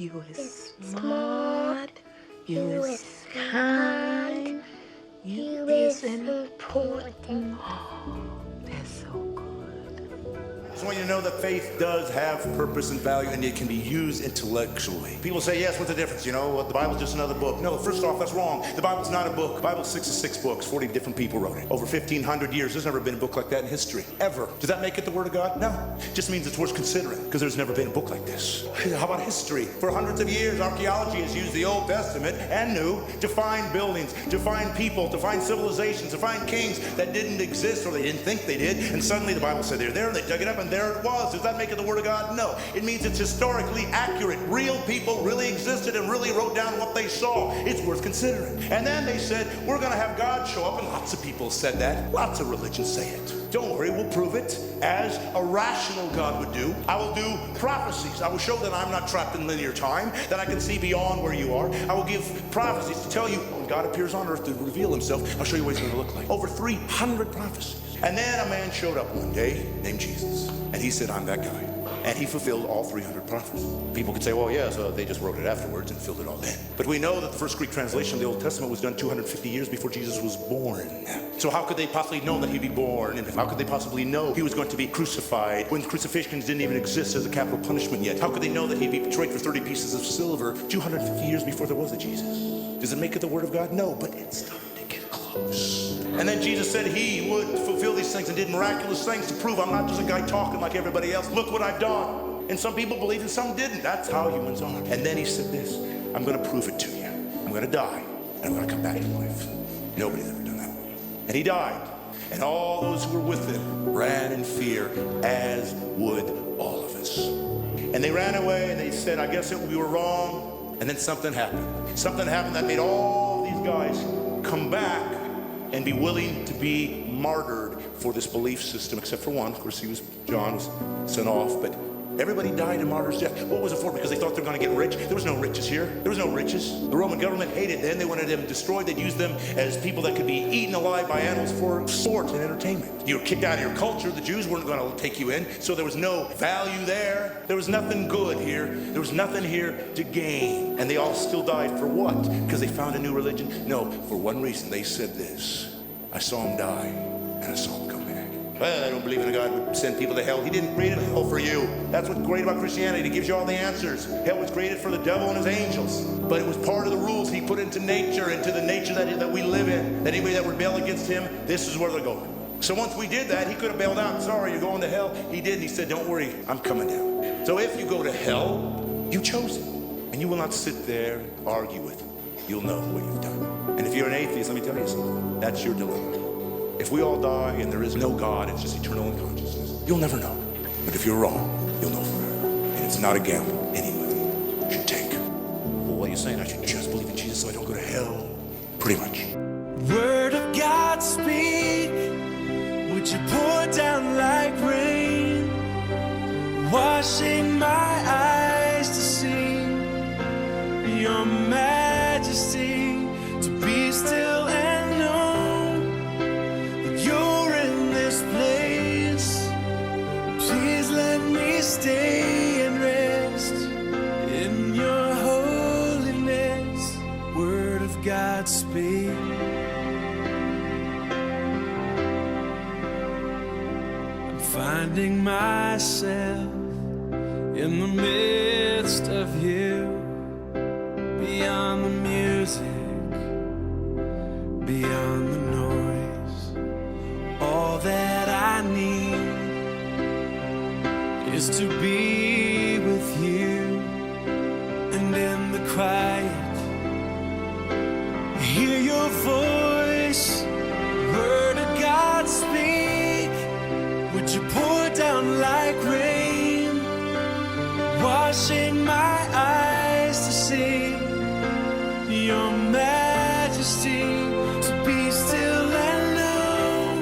You is smart. You is kind. You is important. That's so good. I just want you to know that faith does have purpose and value, and it can be used intellectually. People say, yes, what's the difference? You know, the Bible's just another book. No, first off, that's wrong. The Bible's not a book. The Bible's 66 books. 40 different people wrote it. Over 1,500 years. There's never been a book like that in history, ever. Does that make it the Word of God? No. It just means it's worth considering, because there's never been a book like this. How about history? For hundreds of years, archaeology has used the Old Testament and New to find buildings, to find people, to find civilizations, to find kings that didn't exist or they didn't think they did. And suddenly the Bible said they're there, and they dug it up, and there it was. Does that make it the Word of God? No. It means it's historically accurate. Real people really existed and really wrote down what they saw. It's worth considering. And then they said, we're going to have God show up, and lots of people said that. Lots of religions say it. Don't worry, we'll prove it as a rational God would do. I will do prophecies. I will show that I'm not trapped in linear time, that I can see beyond where you are. I will give prophecies to tell you when God appears on earth to reveal himself, I'll show you what he's going to look like. Over 300 prophecies. And then a man showed up one day named Jesus, and he said, I'm that guy. And he fulfilled all 300 prophecies. People could say, well, yeah, so they just wrote it afterwards and filled it all in. But we know that the first Greek translation of the Old Testament was done 250 years before Jesus was born. So how could they possibly know that he'd be born? And how could they possibly know he was going to be crucified when crucifixions didn't even exist as a capital punishment yet? How could they know that he'd be betrayed for 30 pieces of silver 250 years before there was a Jesus? Does it make it the Word of God? No, but it's starting to get close. And then Jesus said he would fulfill these things and did miraculous things to prove I'm not just a guy talking like everybody else. Look what I've done. And some people believed and some didn't. That's how humans are. And then he said this, I'm going to prove it to you. I'm going to die, and I'm going to come back to life. Nobody's ever done that. And he died. And all those who were with him ran in fear, as would all of us. And they ran away, and they said, I guess we were wrong. And then something happened. Something happened that made all these guys come back and be willing to be martyred for this belief system, except for one. Of course, John was sent off, but everybody died a martyr's death. What was it for? Because they thought they were going to get rich? There was no riches here. There was no riches. The Roman government hated them. They wanted them destroyed. They'd use them as people that could be eaten alive by animals for sport and entertainment. You were kicked out of your culture. The Jews weren't going to take you in, so there was no value there. There was nothing good here. There was nothing here to gain. And they all still died for what? Because they found a new religion? No, for one reason. They said this, I saw him die, and I saw him come back. Well, I don't believe in a God who would send people to hell. He didn't create hell for you. That's what's great about Christianity. It gives you all the answers. Hell was created for the devil and his angels. But it was part of the rules he put into nature, into the nature that we live in. That anybody that rebel against him, this is where they're going. So once we did that, he could have bailed out. Sorry, you're going to hell. He didn't. He said, don't worry, I'm coming down. So if you go to hell, you chose it. And you will not sit there and argue with him. You'll know what you've done. And if you're an atheist, let me tell you something. That's your dilemma. If we all die and there is no God, it's just eternal unconsciousness, you'll never know. But if you're wrong, you'll know forever. And it's not a gamble anybody should take. Well, what are you saying? I should just believe in Jesus so I don't go to hell? Pretty much. Word of God speak, would you pour down like rain, washing my eyes to see your majesty, to be still and know that you're in this place. Please let me stay and rest in your holiness. Word of God speak. I'm finding myself in the midst of you, beyond the music, beyond the noise. All that I need is to be with you, and in the quiet, hear your voice. Word of God speak, would you pour down like rain, washing my eyes to see your majesty, to be still and know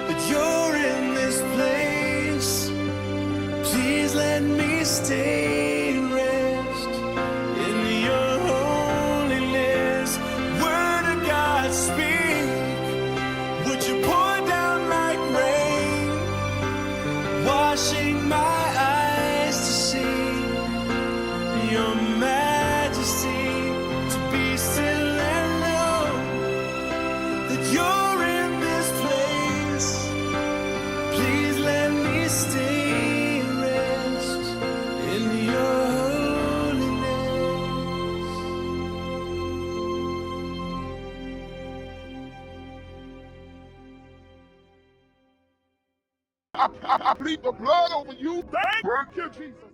that you're in this place. Please let me stay and rest in your holiness. Word of God speak, would you pour down like rain, washing my eyes to see your majesty, to be still and know that you're in this place. Please let me stay and rest in your I plead the blood over you. Thank you, Jesus.